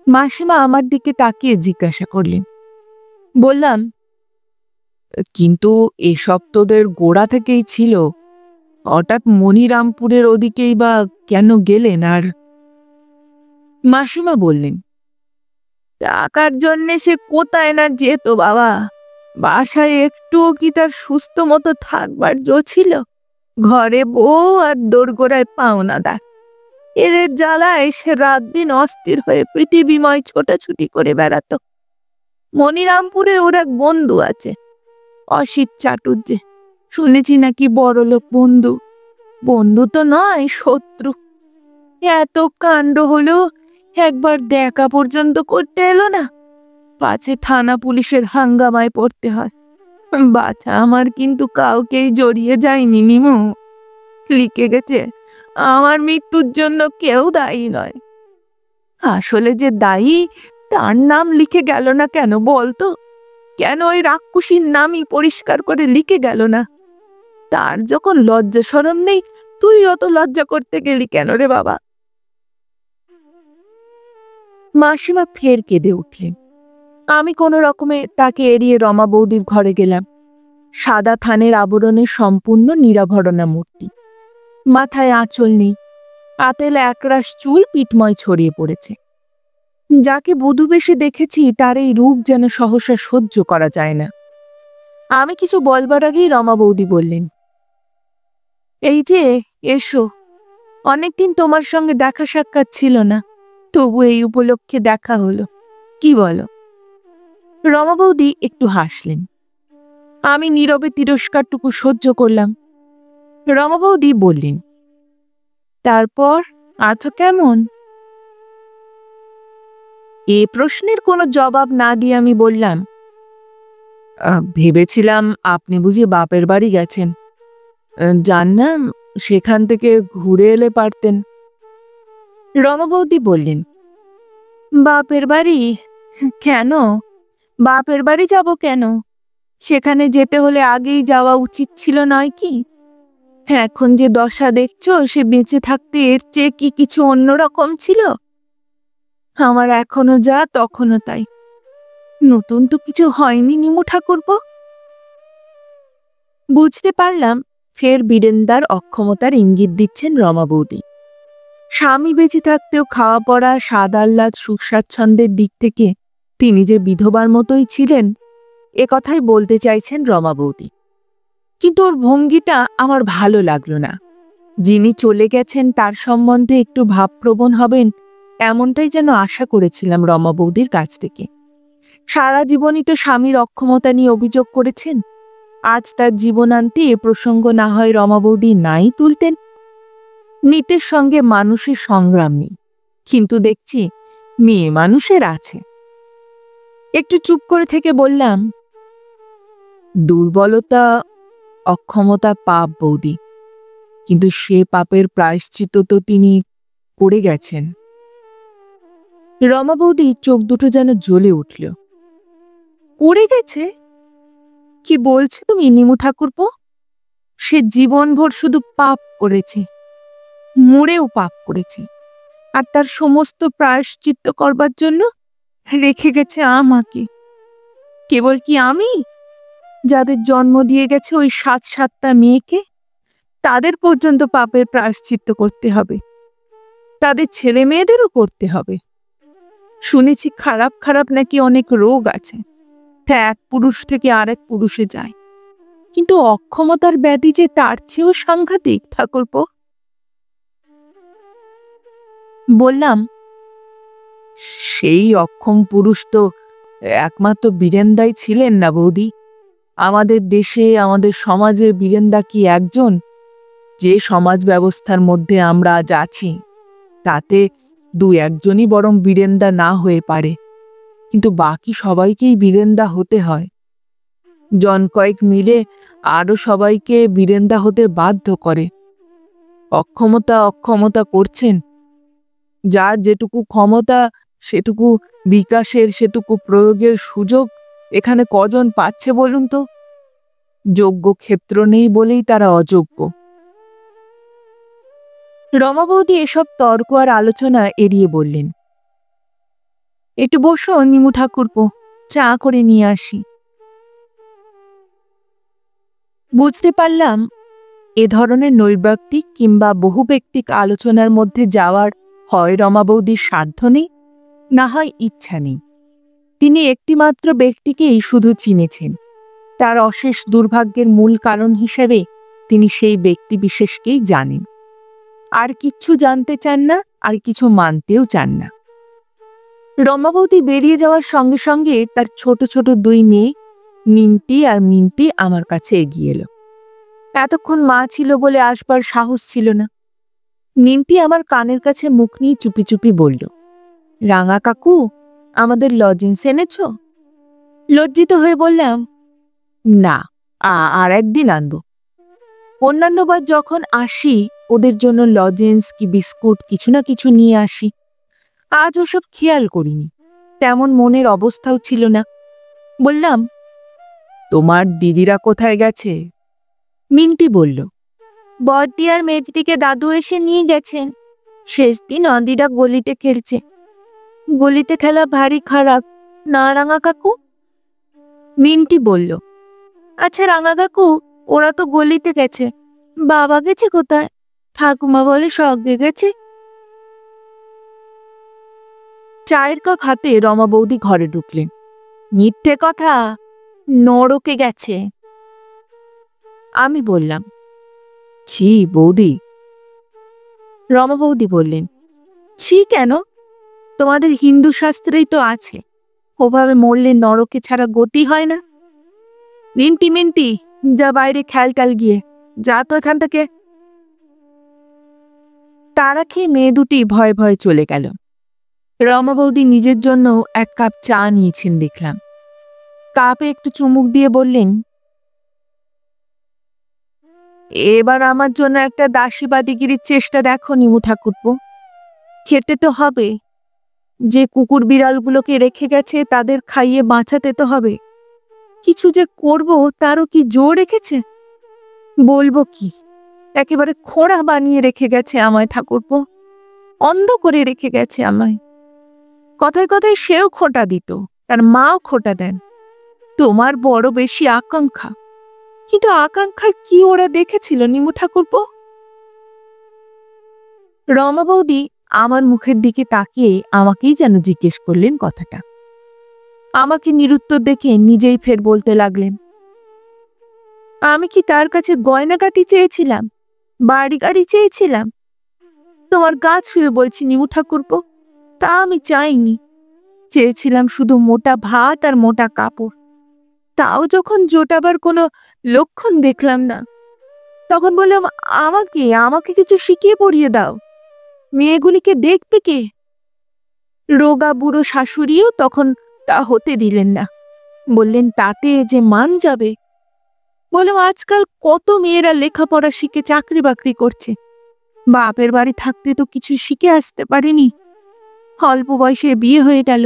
মাসিমা আমার দিকে তাকিয়ে জিজ্ঞাসা করলেন। বললাম, কিন্তু এসব তোদের গোড়া থেকেই ছিল, হঠাৎ মনিরামপুরের ওদিকেই বা কেন গেলেন? আর মাসিমা বললেন, টাকার জন্যে সে কোথায় না যেত বাবা, বাসায় একটুও কি তার সুস্থ মতো থাকবার জো ছিল? ঘরে বউ আর দোরগোড়ায় পাওনাদার, এদের জ্বালায় সে রাত দিন অস্থির হয়ে পৃথিবীময় ছোটাছুটি করে বেড়াতো। মনিরামপুরে ওর এক বন্ধু আছে, অসিত চাটুর্যে, শুনেছি নাকি বড়লোক বন্ধু। বন্ধু তো নয়, শত্রু। এত কাণ্ড হলো, একবার দেখা পর্যন্ত করতে এলো না, পাছে থানা পুলিশের হাঙ্গামায় পড়তে হয়। বাছা আমার কিন্তু কাউকেই জড়িয়ে যায়নি নিমু, লিখে গেছে আমার মৃত্যুর জন্য কেউ দায়ী নয়। আসলে যে দায়ী তার নাম লিখে গেল না কেন বলতো? কেন ওই রাক্ষসীর নামই পরিষ্কার করে লিখে গেল না? তার যখন লজ্জা শরম নেই, তুই অত লজ্জা করতে গেলি কেন রে বাবা? মাসিমা ফের কেঁদে উঠলেন। আমি কোনো রকমে তাকে এড়িয়ে রমা বৌদির ঘরে গেলাম। সাদা থানের আবরণে সম্পূর্ণ নিরাভরণা মূর্তি, মাথায় আঁচল নেই, আতেলে একরাশ চুল পিঠময় ছড়িয়ে পড়েছে। যাকে বধূ বেশে দেখেছি তার এই রূপ যেন সহসা সহ্য করা যায় না। আমি কিছু বলবার আগেই রমা বৌদি বললেন, এই যে এসো, অনেকদিন তোমার সঙ্গে দেখা সাক্ষাৎ ছিল না, তবু এই উপলক্ষে দেখা হলো, কি বলো? রমা বৌদি একটু হাসলেন। আমি নীরবে তিরস্কারটুকু সহ্য করলাম। রমা বৌদি বললেন, তারপর আছো কেমন? এ প্রশ্নের কোনো জবাব না দিয়ে আমি বললাম, ভেবেছিলাম আপনি বুঝি বাপের বাড়ি গেছেন, যান না, সেখান থেকে ঘুরে এলে পারতেন। রমা বৌদি বললেন, বাপের বাড়ি? কেন বাপের বাড়ি যাব কেন? সেখানে যেতে হলে আগেই যাওয়া উচিত ছিল নয় কি? এখন যে দশা দেখছো, সে বেঁচে থাকতে এর চেয়ে কি কিছু অন্যরকম ছিল? আমার এখনো যা তখনও তাই, নতুন তো কিছু হয়নি নিমু ঠাকুরপো। বুঝতে পারলাম ফের বীরেন্দার অক্ষমতার ইঙ্গিত দিচ্ছেন রমা বৌদি। স্বামী বেঁচে থাকতেও খাওয়া পড়া, স্বাদ আহ্লাদ, সুখ স্বাচ্ছন্দ্যের দিক থেকে তিনি যে বিধবার মতোই ছিলেন, এ কথাই বলতে চাইছেন রমা বৌদি। কিন্তু ওর ভঙ্গিটা আমার ভালো লাগলো না। যিনি চলে গেছেন তার সম্বন্ধে একটু ভাবপ্রবণ হবেন, এমনটাই যেন আশা করেছিলাম রমা বৌদির কাছ থেকে। সারা জীবনই তো স্বামীর অক্ষমতা নিয়ে অভিযোগ করেছেন। আজ তার জীবনান্তে এ প্রসঙ্গ না হয় রমা বৌদি নাই তুলতেন। মৃতের সঙ্গে মানুষের সংগ্রাম নেই, কিন্তু দেখছি মেয়ে মানুষের আছে। একটু চুপ করে থেকে বললাম, দুর্বলতা, অক্ষমতা পাপ বৌদি, কিন্তু সে পাপের প্রায়শ্চিত্ত তো তিনি করে গেছেন। রমা বৌদি চোখ দুটো যেন জ্বলে উঠল। পড়ে গেছে? কি বলছে তুমি নিমু ঠাকুরপো? সে জীবনভর শুধু পাপ করেছে, মরেও পাপ করেছে, আর তার সমস্ত প্রায়শ্চিত্ত করবার জন্য রেখে গেছে আমাকে। কেবল কি আমি, যাদের জন্ম দিয়ে গেছে ওই ৭-৭টা মেয়েকে, তাদের পর্যন্ত পাপের প্রায়শ্চিত্ত করতে হবে, তাদের ছেলে মেয়েদেরও করতে হবে। শুনেছি খারাপ খারাপ নাকি অনেক রোগ আছে, তা এক পুরুষ থেকে আরেক পুরুষে যায়, কিন্তু অক্ষমতার ব্যাধি যে তার চেয়েও সাংঘাতিক ঠাকুরপো। বললাম, সেই অক্ষম পুরুষ তো একমাত্র বীরেন্দাই ছিলেন না বৌদি। আমাদের দেশে, আমাদের সমাজে বীরেন্দা কি একজন? যে সমাজ ব্যবস্থার মধ্যে আমরা আজ আছি, তাতে ২-১জনই বরং বীরেন্দা না হয়ে পারে, কিন্তু বাকি সবাইকেই বীরেন্দা হতে হয়। জন কয়েক মিলে আরো সবাইকে বীরেন্দা হতে বাধ্য করে। অক্ষমতা অক্ষমতা করছেন, যার যেটুকু ক্ষমতা সেটুকু বিকাশের, সেটুকু প্রয়োগের সুযোগ এখানে কজন পাচ্ছে বলুন তো? যোগ্য ক্ষেত্র নেই বলেই তারা অযোগ্য। রমা বৌদি এসব তর্ক আর আলোচনা এড়িয়ে বললেন, একটু বসো নিমু ঠাকুরপো, চা করে নিয়ে আসি। বুঝতে পারলাম এ ধরনের নৈর্ব্যক্তিক কিংবা বহুব্যক্তিক আলোচনার মধ্যে যাওয়ার হয় রমা বৌদির সাধ্য নেই, না হয় ইচ্ছা নেই। তিনি একটিমাত্র ব্যক্তিকেই শুধু চিনেছেন। তার অশেষ দুর্ভাগ্যের মূল কারণ হিসেবে তিনি সেই ব্যক্তি বিশেষকেই জানেন। আর কিচ্ছু জানতে চান না, আর কিছু মানতেও চান না। রমা বৌদি বেরিয়ে যাওয়ার সঙ্গে সঙ্গে তার ছোট ছোট ২ মেয়ে মিন্টি আর মিন্টি আমার কাছে এগিয়ে এলো। এতক্ষণ মা ছিল বলে আসবার সাহস ছিল না। মিন্টি আমার কানের কাছে মুখ নিয়ে চুপি চুপি বলল, রাঙা কাকু, আমাদের লজেন্স এনেছ? লজ্জিত হয়ে বললাম, না, আর একদিন আনবো। অন্যান্যবার যখন আসি ওদের জন্য লজেন্স কি বিস্কুট কিছু না কিছু নিয়ে আসি। আজ ওসব খেয়াল করিনি, তেমন মনের অবস্থাও ছিল না। বললাম, তোমার দিদিরা কোথায় গেছে? মিন্টি বলল, বড়দি আর মেজদিকে দাদু এসে নিয়ে গেছেন। শেষ দিন অদিরা গলিতে খেলছে। গলিতে খেলা ভারী খারাপ, না রাঙা কাকু? মিন্টি বলল, আচ্ছা রাঙা কাকু, ওরা তো গলিতে গেছে, বাবা গেছে কোথায়? ঠাকুমা বলে স্বর্গে গেছে। চায়ের কাপ হাতে রমা বৌদি ঘরে ঢুকলেন। মিথ্যে কথা, নরকে গেছে। আমি বললাম, ছি বৌদি। রমা বৌদি বললেন, ছি কেন? তোমাদের হিন্দু শাস্ত্রেই তো আছে, ওভাবে মরলে নরকে ছাড়া গতি হয় না। মিন্টি মিন্টি, যা বাইরে খেলটাল গিয়ে, যা তো এখান থেকে। তারা খেয়ে মেয়ে দুটি ভয়ে ভয়ে চলে গেল। রমা বৌদি নিজের জন্য ১ কাপ চা নিয়েছেন দেখলাম। কাপে একটু চুমুক দিয়ে বললেন, এবার আমার জন্য একটা দাসীবাদীগিরির চেষ্টা দেখো নিমু ঠাকুরপো। খেতে তো হবে, যে কুকুর বিড়ালগুলোকে রেখে গেছে তাদের খাইয়ে বাঁচাতে তো হবে। কিছু যে করব তারও কি জোর রেখেছে? বলবো কি, একেবারে খোঁড়া বানিয়ে রেখে গেছে আমায় ঠাকুরপো, অন্ধ করে রেখে গেছে আমায়। কথায় কথায় সেও খোঁটা দিত, তার মাও খোঁটা দেন। তোমার বড় বেশি আকাঙ্ক্ষা, কিন্তু আকাঙ্ক্ষার কি ওরা দেখেছিল নিমু ঠাকুরপো? রমা বৌদি আমার মুখের দিকে তাকিয়ে আমাকেই যেন জিজ্ঞেস করলেন কথাটা। আমাকে নিরুত্তর দেখে নিজেই ফের বলতে লাগলেন, আমি কি তার কাছে গয়নাগাটি চেয়েছিলাম, বাড়ি গাড়ি চেয়েছিলাম? তোমার গা ছুঁয়ে বলছি নিমু ঠাকুরপো, তা আমি চাইনি। চেয়েছিলাম শুধু মোটা ভাত আর মোটা কাপড়। তাও যখন জোটাবার কোনো লক্ষণ দেখলাম না, তখন বললাম, আমাকে আমাকে কিছু শিখিয়ে পড়িয়ে দাও, মেয়েগুলিকে দেখবে কে? রোগা বুড়ো শাশুড়িও তখন তা হতে দিলেন না, বললেন তাতে যে মান যাবে। বললাম, আজকাল কত মেয়েরা লেখাপড়া শিখে চাকরি বাকরি করছে, বাপের বাড়ি থাকতে তো কিছু শিখে আসতে পারেনি, অল্প বয়সে বিয়ে হয়ে গেল।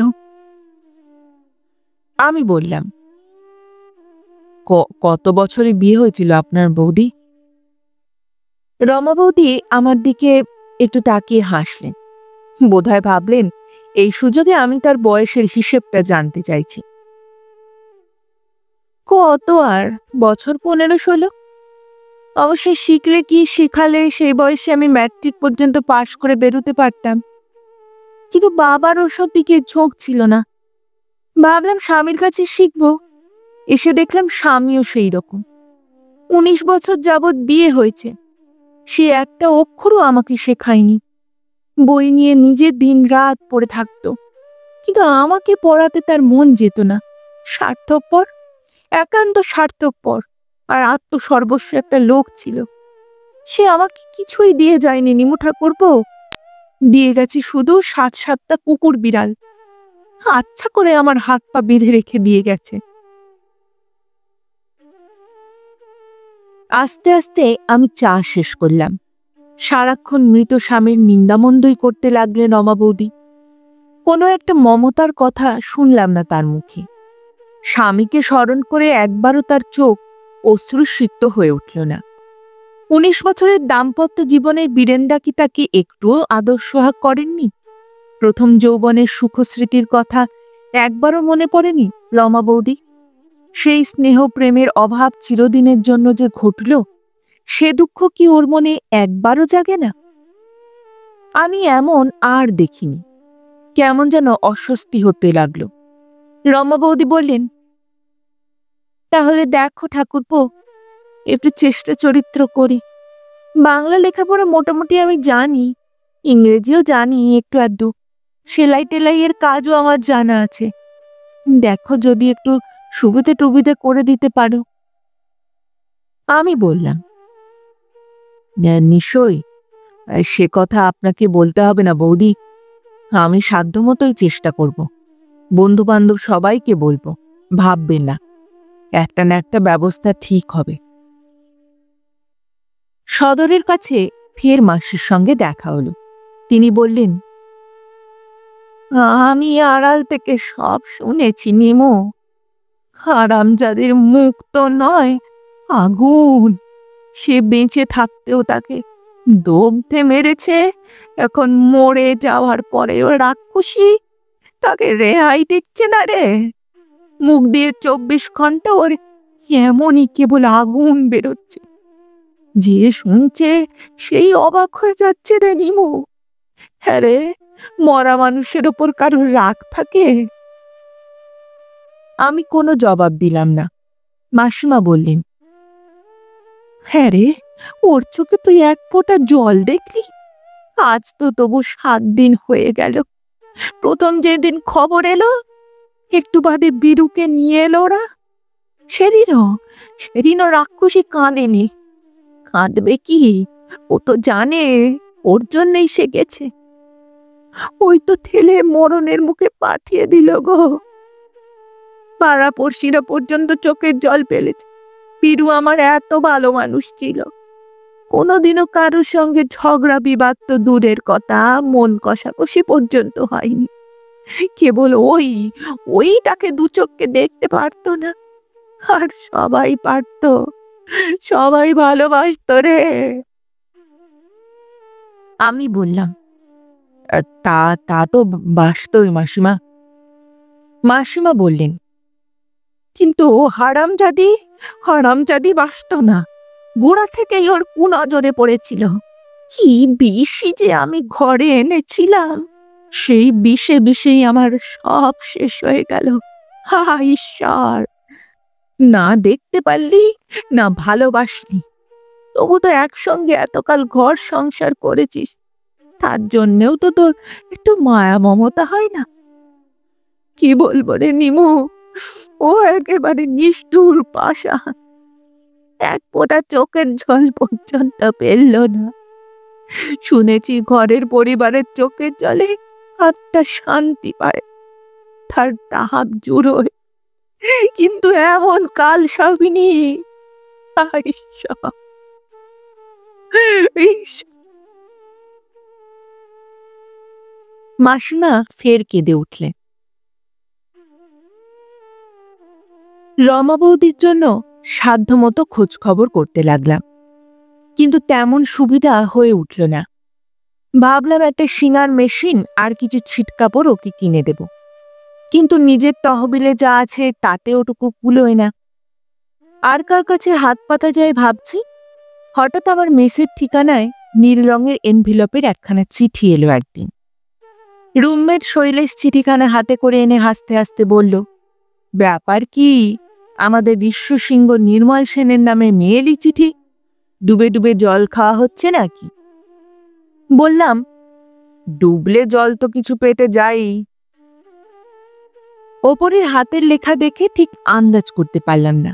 আমি বললাম, কত বছরে বিয়ে হয়েছিল আপনার বৌদি? রমা বৌদি আমার দিকে একটু তাকিয়ে হাসলেন। বোধহয় ভাবলেন এই সুযোগে আমি তার বয়সের হিসেবটা জানতে চাইছি। কত আর, বছর 15-16। অবশ্যই শিখলে কি শিখালে সেই বয়সে আমি ম্যাট্রিক পর্যন্ত পাশ করে বেরোতে পারতাম, কিন্তু বাবার ওসব দিকে ঝোঁক ছিল না। ভাবলাম স্বামীর কাছে শিখবো। এসে দেখলাম স্বামীও সেই রকম। 19 বছর যাবৎ বিয়ে হয়েছে, সে একটা অক্ষরও আমাকে শেখায়নি। বই নিয়ে নিজে দিন রাত পড়ে থাকতো, কিন্তু আমাকে পড়াতে তার মন যেত না। স্বার্থপর, একান্ত স্বার্থপর আর আত্মসর্বস্ব একটা লোক ছিল। সে আমাকে কিছুই দিয়ে যায়নি নিমু ঠাকুরপো, দিয়ে গেছে শুধু 7-7টা কুকুর বিড়াল। আচ্ছা করে আমার হাত পা বেঁধে রেখে দিয়ে গেছে। আস্তে আস্তে আমি চা শেষ করলাম। সারাক্ষণ মৃত স্বামীর নিন্দামন্দই করতে লাগলেন রমা বৌদি। কোনো একটা মমতার কথা শুনলাম না তার মুখে। স্বামীকে স্মরণ করে একবারও তার চোখ অশ্রুসিক্ত হয়ে উঠল না। 19 বছরের দাম্পত্য জীবনের বীরেন্দা কি তাকে একটুও আদর সোহাগ করেননি? প্রথম যৌবনের সুখস্মৃতির কথা একবারও মনে পড়েনি রমা বৌদি? সেই স্নেহ প্রেমের অভাব চিরদিনের জন্য যে ঘটল, সে দুঃখ কি ওর মনে একবারও জাগে না? আমি এমন আর দেখিনি। কেমন যেন অস্বস্তি হতে লাগলো। রমা বৌদি বললেন, তাহলে দেখো ঠাকুরপো, একটু চেষ্টা চরিত্র করি। বাংলা লেখাপড়া মোটামুটি আমি জানি, ইংরেজিও জানি একটু আধটু, সেলাই টেলাইয়ের কাজও আমার জানা আছে। দেখো যদি একটু সুবিধে টুবিধে করে দিতে পারো। আমি বললাম, নিশ্চয়ই, সে কথা আপনাকে বলতে হবে না বৌদি। আমি সাধ্যমতোই চেষ্টা করব। বন্ধু বান্ধব সবাইকে বলবো, ভাববেন না, একটা না একটা ব্যবস্থা ঠিক হবে। সদরের কাছে ফের মাসির সঙ্গে দেখা হলো। তিনি বললেন, আমি আড়াল থেকে সব শুনেছি নিমো। হারামজাদের মুখ তো নয়, আগুন। সে বেঁচে থাকতেও তাকে দগ্ধে মেরেছে। এখন মরে যাওয়ার পরেও রাক্ষসী তাকে রেহাই দিচ্ছে না রে। মুখ দিয়ে 24 ঘন্টা ওর এমনই কেবল আগুন বেরোচ্ছে। যে শুনছে সেই অবাক হয়ে যাচ্ছে রে নিমু। হ্যাঁ রে, মরা মানুষের ওপর কারোর রাগ থাকে? আমি কোনো জবাব দিলাম না। মাসিমা বললেন, হ্যাঁ রে, ওর চোখে তুই এক ফোঁটা জল দেখলি? আজ তো তবু 7 দিন হয়ে গেল। প্রথম যেদিন খবর এলো, একটু বাদে বীরুকে নিয়ে এলো ওরা। সেদিনও রাক্ষসী কাঁদেনি। কাঁদবে কি? ও তো জানে ওর জন্যই সে গেছে। ওই তো ঠেলে মরণের মুখে পাঠিয়ে দিল গো। পাড়া পড়শিরা পর্যন্ত চোখের জল ফেলেছে। বীরু আমার এত ভালো মানুষ ছিল, কোনোদিনও কারোর সঙ্গে ঝগড়া বিবাদ তো দূরের কথা, মন কষাকষি পর্যন্ত হয়নি। কেবল ওই তাকে দু চোখকে দেখতে পারতো না, আর সবাই পারত, সবাই ভালোবাসত রে। আমি বললাম, তা তা তো বাসতই মাসিমা। মাসিমা বললেন, কিন্তু হারামজাদি বাসত না। গোড়া থেকেই ওর কুনজরে পড়েছিল। কি বিষই যে আমি ঘরে এনেছিলাম, সেই বিষেই আমার সব শেষ হয়ে গেল। হা ঈশ্বর, না দেখতে পারলি, না ভালোবাসলি, তবু তো একসঙ্গে এতকাল ঘর সংসার করেছিস, তার জন্যেও তো তোর একটু মায়া মমতা হয় না? কি বলবো রে নিমু, ও একেবারে নিষ্ঠুর পাষাণ। এক ফোঁটা চোখের জল পর্যন্ত ফেলল না। শুনেছি ঘরের পরিবারের চোখের জলে আত্মা শান্তি পায়, তার তাহাব জুড়োয়, কিন্তু এমন কাল সবিনী। ঈশ্বর, ঈশ্বর। মাসিমা ফের কেঁদে উঠলেন। রমা বৌদির জন্য সাধ্যমতো খোঁজ খবর করতে লাগলাম, কিন্তু তেমন সুবিধা হয়ে উঠল না। ভাবলাম একটা শিঙার মেশিন আর কিছু ছিটকাপড় ওকে কিনে দেব, কিন্তু নিজের তহবিলে যা আছে তাতে ওটুকু কুলোয় না। আর কার কাছে হাত পাতা যায় ভাবছি, হঠাৎ আমার মেসের ঠিকানায় নীল রঙের এনভেলপের একখানা চিঠি এলো একদিন। রুমমেট শৈলেশ চিঠিখানা হাতে করে এনে হাসতে হাসতে বলল, ব্যাপার কি, আমাদের বিশ্বসিংহ নির্মল সেনের নামে মেয়েলি চিঠি? ডুবে ডুবে জল খাওয়া হচ্ছে নাকি? বললাম, ডুবলে জল তো কিছু পেটে যাই। ওপরের হাতের লেখা দেখে ঠিক আন্দাজ করতে পারলাম না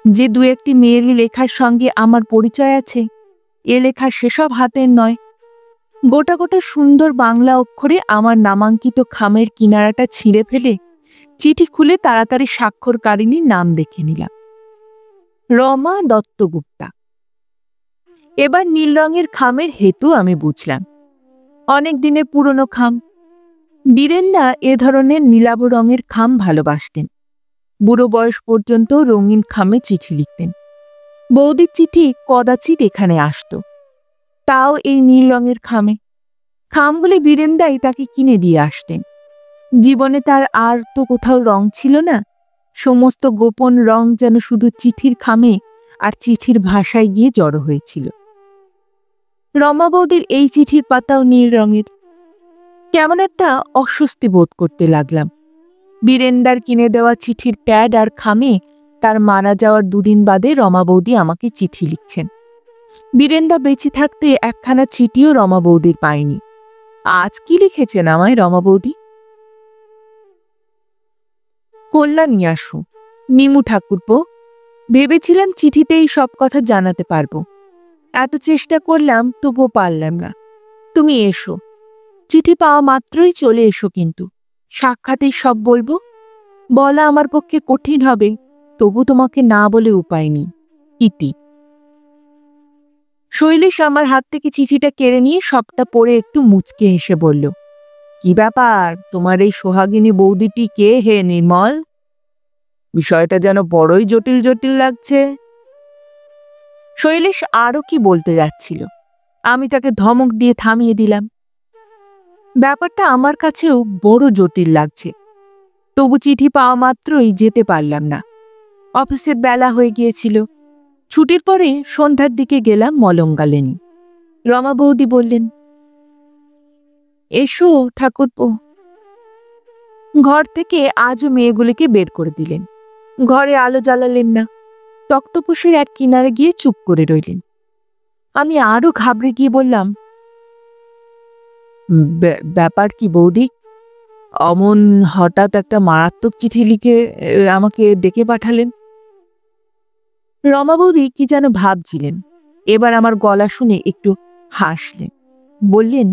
যে দু একটি মেয়েলি লেখার সঙ্গে আমার পরিচয় আছে। এ লেখা সেসব হাতের নয়। গোটা গোটা সুন্দর বাংলা অক্ষরে আমার নামাঙ্কিত খামের কিনারাটা ছিঁড়ে ফেলে চিঠি খুলে তাড়াতাড়ি স্বাক্ষরকারিনীর নাম দেখে নিলাম, রমা দত্তগুপ্তা। এবার নীল রঙের খামের হেতু আমি বুঝলাম। অনেক দিনের পুরনো খাম। বীরেনদা এ ধরনের নীলাভ রঙের খাম ভালোবাসতেন। বুড়ো বয়স পর্যন্ত রঙিন খামে চিঠি লিখতেন। বৌদির চিঠি কদাচিৎ এখানে আসত, তাও এই নীল রঙের খামে। খামগুলি বীরেনদাই তাকে কিনে দিয়ে আসতেন। জীবনে তার আর তো কোথাও রং ছিল না। সমস্ত গোপন রং যেন শুধু চিঠির খামে আর চিঠির ভাষায় গিয়ে জড়ো হয়েছিল। রমা বৌদির এই চিঠির পাতাও নীল রঙের। কেমন একটা অস্বস্তি বোধ করতে লাগলাম। বীরেন্দার কিনে দেওয়া চিঠির প্যাড আর খামে তার মারা যাওয়ার দুদিন বাদে রমা বৌদি আমাকে চিঠি লিখছেন। বীরেন্দা বেঁচে থাকতে একখানা চিঠিও রমা বৌদির পায়নি। আজ কি লিখেছেন আমায় রমা বৌদি? কল্যাণী আসু, নিমু ঠাকুরপো। ভেবেছিলাম চিঠিতেই সব কথা জানাতে পারবো। এত চেষ্টা করলাম, তবুও পারলাম না। তুমি এসো, চিঠি পাওয়া মাত্রই চলে এসো, কিন্তু সাক্ষাতেই সব বলবো। বলা আমার পক্ষে কঠিন হবে, তবু তোমাকে না বলে উপায় নেই। ইতি। শৈলেশ আমার হাত থেকে চিঠিটা কেড়ে নিয়ে সবটা পড়ে একটু মুচকে হেসে বলল, কি ব্যাপার, তোমার এই সোহাগিনী বৌদিটি কে হে নির্মল? বিষয়টা যেন বড়ই জটিল জটিল লাগছে। শৈলেশ আরও কি বলতে যাচ্ছিল, আমি তাকে ধমক দিয়ে থামিয়ে দিলাম। ব্যাপারটা আমার কাছেও বড় জটিল লাগছে, তবু চিঠি পাওয়া মাত্রই যেতে পারলাম না। অফিসের বেলা হয়ে গিয়েছিল। ছুটির পরে সন্ধ্যার দিকে গেলাম মলঙ্গালেনি। রমা বৌদি বললেন, এসো ঠাকুরপো। ঘর থেকে আজও মেয়েগুলিকে বের করে দিলেন। ঘরে আলো জ্বালালেন না। তক্তপোষের এক কিনারে গিয়ে চুপ করে রইলেন। আমি আরো ঘাবড়ে গিয়ে বললাম, ব্যাপার কি বৌদি? অমন হঠাৎ একটা মারাত্মক চিঠি লিখে আমাকে ডেকে পাঠালেন। রমা বৌদি কি যেন ভাবছিলেন। এবার আমার গলা শুনে একটু হাসলেন। বললেন,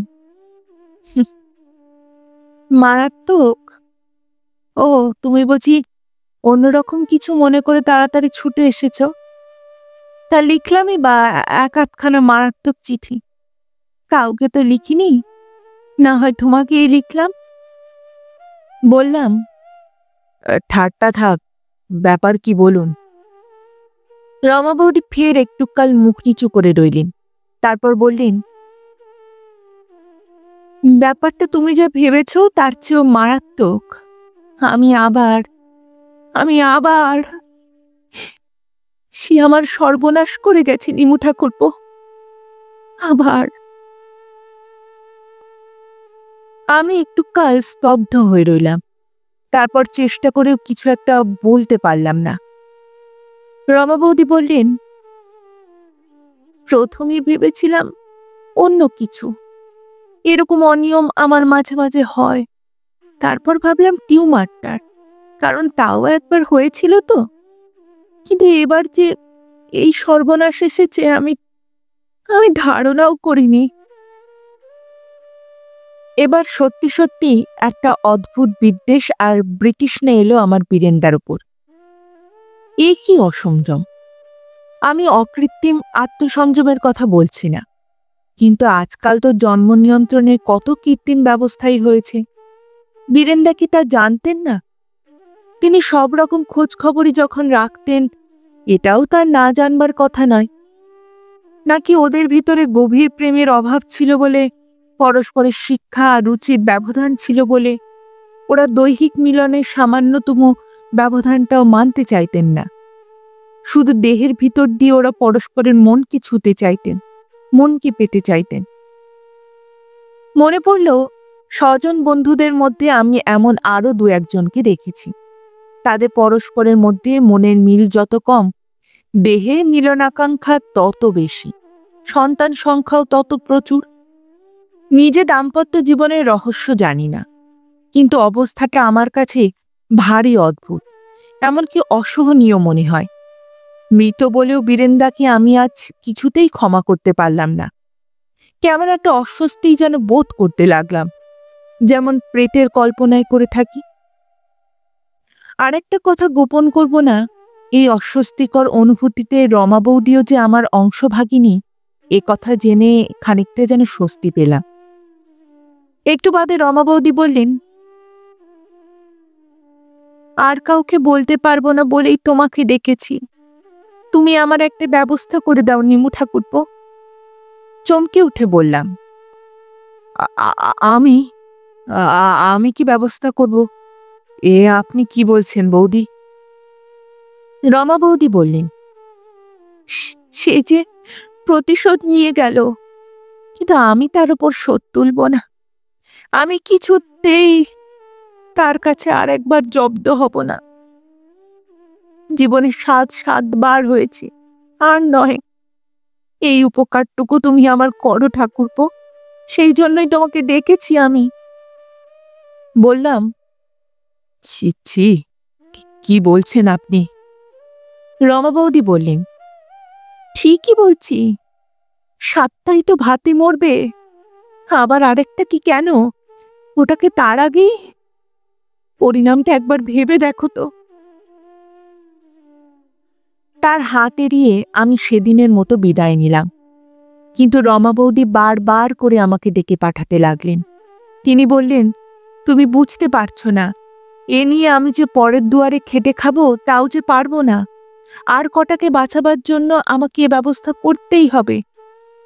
মারাত্মক? ও, তুমি বুঝি অন্যরকম কিছু মনে করে তাড়াতাড়ি ছুটে এসেছ? তা লিখলামই বা এক আধখানা মারাত্মক চিঠি। কাউকে তো লিখিনি, না হয় তোমাকেই লিখলাম। বললাম, ঠাট্টা থাক, ব্যাপার কি বলুন। রমা বৌদি ফের একটুকাল মুখ নিচু করে রইলেন। তারপর বললেন, ব্যাপারটা তুমি যা ভেবেছ তার চেয়েও মারাত্মক। আমি আবার সে আমার সর্বনাশ করে গেছে নিমু ঠাকুরপো। আবার। আমি একটু কাল স্তব্ধ হয়ে রইলাম। তারপর চেষ্টা করেও কিছু একটা বলতে পারলাম না। রমা বৌদি বললেন, প্রথমে ভেবেছিলাম অন্য কিছু, এরকম অনিয়ম আমার মাঝে মাঝে হয়। তারপর ভাবলাম টিউমারটার, কারণ তাও একবার হয়েছিল তো। কিন্তু এবার যে এই সর্বনাশ এসেছে আমি ধারণাও করিনি। এবার সত্যি সত্যি একটা অদ্ভুত বিদ্বেষ আর ব্রিটিশনে এলো আমার বীরেন্দার উপর। এ কি অসংযম! আমি অকৃত্রিম আত্মসংযমের কথা বলছি না। কিন্তু আজকাল তো জন্ম নিয়ন্ত্রণের কত কৃত্রিম ব্যবস্থাই হয়েছে। বীরেন্দা কি তা জানতেন না? তিনি সব রকম খোঁজ খবরই যখন রাখতেন, এটাও তার না জানবার কথা নয়। নাকি ওদের ভিতরে গভীর প্রেমের অভাব ছিল বলে, পরস্পরের শিক্ষা আর রুচির ব্যবধান ছিল বলে ওরা দৈহিক মিলনের সামান্যতম ব্যবধানটাও মানতে চাইতেন না। শুধু দেহের ভিতর দিয়ে ওরা পরস্পরের মনকে ছুঁতে চাইতেন, মনকে পেতে চাইতেন। মনে পড়ল, স্বজন বন্ধুদের মধ্যে আমি এমন আরো দু একজনকে দেখেছি। তাদের পরস্পরের মধ্যে মনের মিল যত কম, দেহে মিলনাকাঙ্ক্ষা তত বেশি, সন্তান সংখ্যাও তত প্রচুর। নিজে দাম্পত্য জীবনের রহস্য জানি না, কিন্তু অবস্থাটা আমার কাছে ভারী অদ্ভুত, এমনকি অসহনীয় মনে হয়। মৃত বলেও বীরেন্দাকে আমি আজ কিছুতেই ক্ষমা করতে পারলাম না। কেমন একটা অস্বস্তি যেন বোধ করতে লাগলাম, যেমন প্রেতের কল্পনায় করে থাকি। আরেকটা কথা গোপন করব না, এই অস্বস্তিকর অনুভূতিতে রমা বৌদিও যে আমার অংশভাগিনী, এ কথা জেনে খানিকটা যেন স্বস্তি পেলাম। একটু বাদে রমা বৌদি বললেন, আর কাউকে বলতে পারবো না বলেই তোমাকে ডেকেছি। তুমি আমার একটা ব্যবস্থা করে দাও নিমু ঠাকুরপো। চমকে উঠে বললাম, আমি আমি কি ব্যবস্থা করব? এ আপনি কি বলছেন বৌদি? রমা বৌদি বললেন, সে যে প্রতিশোধ নিয়ে গেল, কিন্তু আমি তার উপর শোধ তুলব না। আমি কিছুতেই তার কাছে আর একবার জব্দ হব না। জীবনে ৭বার হয়েছে, আর নয়। এই উপকারটুকু তুমি আমার করো ঠাকুরপো, সেই জন্যই তোমাকে ডেকেছি আমি। বললাম, ছি ছি, কি বলছেন আপনি? রমা বৌদি বললেন, ঠিকই বলছি। ৭টাই তো ভাতে মরবে, আবার আরেকটা কি কেন? ওটাকে তার আগেই পরিণামটা একবার ভেবে দেখো তো। তার হাত এড়িয়ে আমি সেদিনের মতো বিদায় নিলাম, কিন্তু রমা বৌদি বারবার করে আমাকে ডেকে পাঠাতে লাগলেন। তিনি বললেন, তুমি বুঝতে পারছো না, এ নিয়ে আমি যে পরের দুয়ারে খেটে খাবো তাও যে পারবো না। আর কটাকে বাঁচাবার জন্য আমাকে এ ব্যবস্থা করতেই হবে।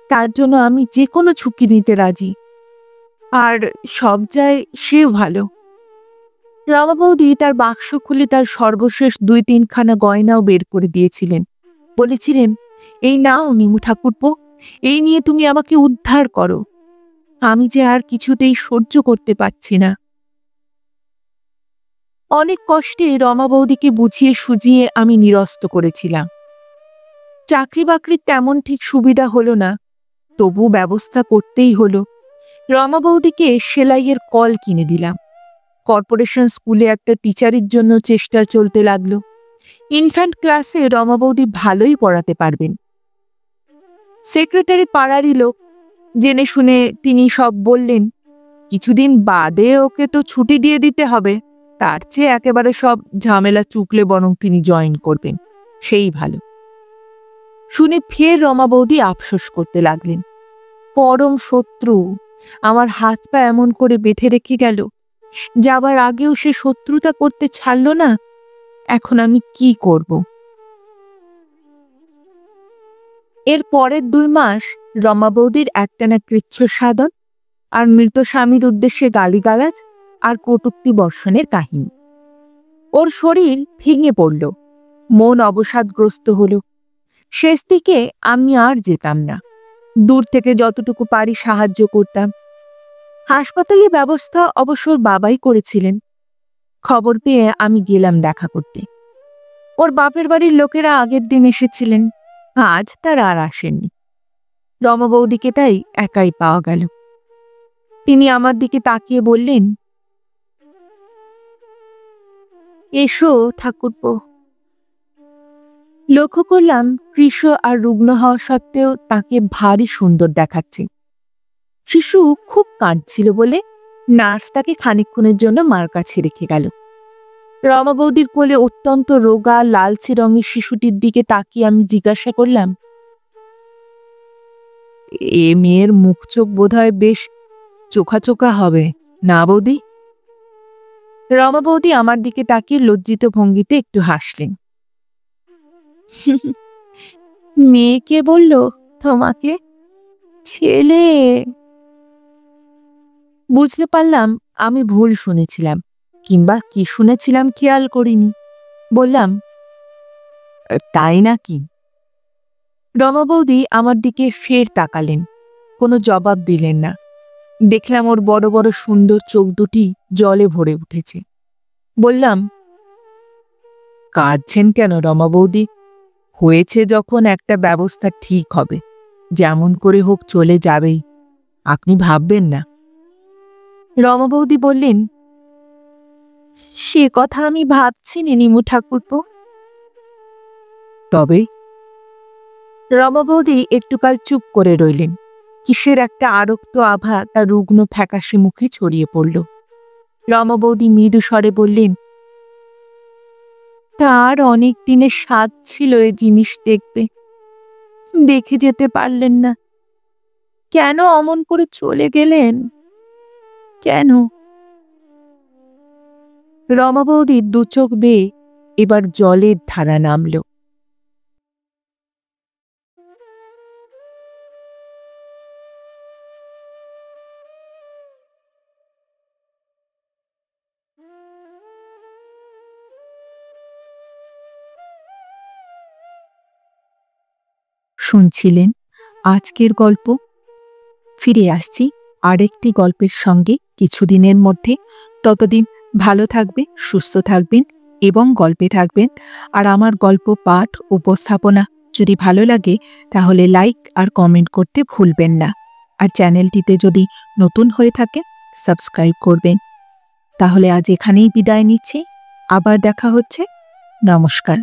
তার জন্য আমি যে কোনো ঝুঁকি নিতে রাজি, আর সব যায় সেও ভালো। রমা বৌদি তার বাক্স খুলে তার সর্বশেষ ২-৩খানা গয়নাও বের করে দিয়েছিলেন। বলেছিলেন, এই নাও নিমু ঠাকুরপো, এই নিয়ে তুমি আমাকে উদ্ধার করো। আমি যে আর কিছুতেই সহ্য করতে পারছি না। অনেক কষ্টে রমা বৌদিকে বুঝিয়ে সুজিয়ে আমি নিরস্ত করেছিলাম। চাকরি বাকরির তেমন ঠিক সুবিধা হলো না, তবু ব্যবস্থা করতেই হলো। রমা বৌদিকে সেলাইয়ের কল কিনে দিলাম। কর্পোরেশন স্কুলে একটা টিচারের জন্য চেষ্টা চলতে লাগলো। ইনফ্যান্ট ক্লাসে রমা বৌদি ভালোই পড়াতে পারবেন। সেক্রেটারি পাড়ারই লোক, জেনে শুনে তিনি সব বললেন, কিছুদিন বাদে ওকে তো ছুটি দিয়ে দিতে হবে, তার চেয়ে একেবারে সব ঝামেলা চুকলে বরং তিনি জয়েন করবেন, সেই ভালো। শুনে ফের রমা বৌদি আফসোস করতে লাগলেন। পরম শত্রু আমার হাত পা এমন করে বেঁধে রেখে গেল, যাবার আগেও সে শত্রুতা করতে ছাড়ল না। এখন আমি কি করব? এর পরের ২ মাস রমা বৌদির একটানা কৃচ্ছ সাধন আর মৃত স্বামীর উদ্দেশ্যে গালিগালাজ আর কটূক্তি বর্ষণের কাহিনী। ওর শরীর ভেঙে পড়ল, মন অবসাদগ্রস্ত হল। শেষ দিকে আমি আর যেতাম না, দূর থেকে যতটুকু পারি সাহায্য করতাম। হাসপাতালের ব্যবস্থা অবশ্য বাবাই করেছিলেন। খবর পেয়ে আমি গেলাম দেখা করতে। ওর বাপের বাড়ির লোকেরা আগের দিন এসেছিলেন, আজ তারা আর আসেননি। রমা বৌদিকে তাই একাই পাওয়া গেল। তিনি আমার দিকে তাকিয়ে বললেন, এসো ঠাকুরপো। লক্ষ্য করলাম কৃষ আর রুগ্ন হওয়া সত্ত্বেও তাকে ভারী সুন্দর দেখাচ্ছে। শিশু খুব কাঁদছিল বলে নার্স তাকে খানিকক্ষণের জন্য মার কাছে রেখে গেল। রমা বৌদির কোলে অত্যন্ত রোগা লালচে রঙের শিশুটির দিকে তাকিয়ে আমি জিজ্ঞাসা করলাম, এ মেয়ের মুখ চোখ বোধহয় বেশ চোখা চোখা হবে, না বৌদি? রমা বৌদি আমার দিকে তাকিয়ে লজ্জিত ভঙ্গিতে একটু হাসলেন। মেয়েকে বলল তোমাকে? ছেলে। বুঝতে পারলাম আমি ভুল শুনেছিলাম, কিংবা কি শুনেছিলাম খেয়াল করিনি। বললাম, তাই নাকি? রমা বৌদি আমার দিকে ফের তাকালেন, কোনো জবাব দিলেন না। দেখলাম ওর বড় বড় সুন্দর চোখ দুটি জলে ভরে উঠেছে। বললাম, কাঁদছেন কেন রমা বৌদি? হয়েছে যখন একটা ব্যবস্থা ঠিক হবে, যেমন করে হোক চলে যাবেই, আপনি ভাববেন না। রমা বৌদি বললেন, সে কথা আমি ভাবছি নি নিমু ঠাকুরপো। তবে? রমা বৌদি একটুকাল চুপ করে রইলেন। কিসের একটা আরক্ত আভা তার রুগ্ন ফ্যাকাশে মুখে ছড়িয়ে পড়ল। রমা বৌদি মৃদু স্বরে বললেন, তার অনেক দিনের স্বাদ ছিল এ জিনিস দেখবে, দেখে যেতে পারলেন না। কেন অমন করে চলে গেলেন? কেন? রমা বৌদির দু চোখ বেয়ে এবার জলের ধারা নামল। শুনছিলেন আজকের গল্প। ফিরে আসছি আরেকটি গল্পের সঙ্গে কিছুদিনের মধ্যে। ততদিন ভালো থাকবেন, সুস্থ থাকবেন এবং গল্পে থাকবেন। আর আমার গল্প পাঠ উপস্থাপনা যদি ভালো লাগে তাহলে লাইক আর কমেন্ট করতে ভুলবেন না। আর চ্যানেলটিতে যদি নতুন হয়ে থাকে সাবস্ক্রাইব করবেন। তাহলে আজ এখানেই বিদায় নিচ্ছি। আবার দেখা হচ্ছে। নমস্কার।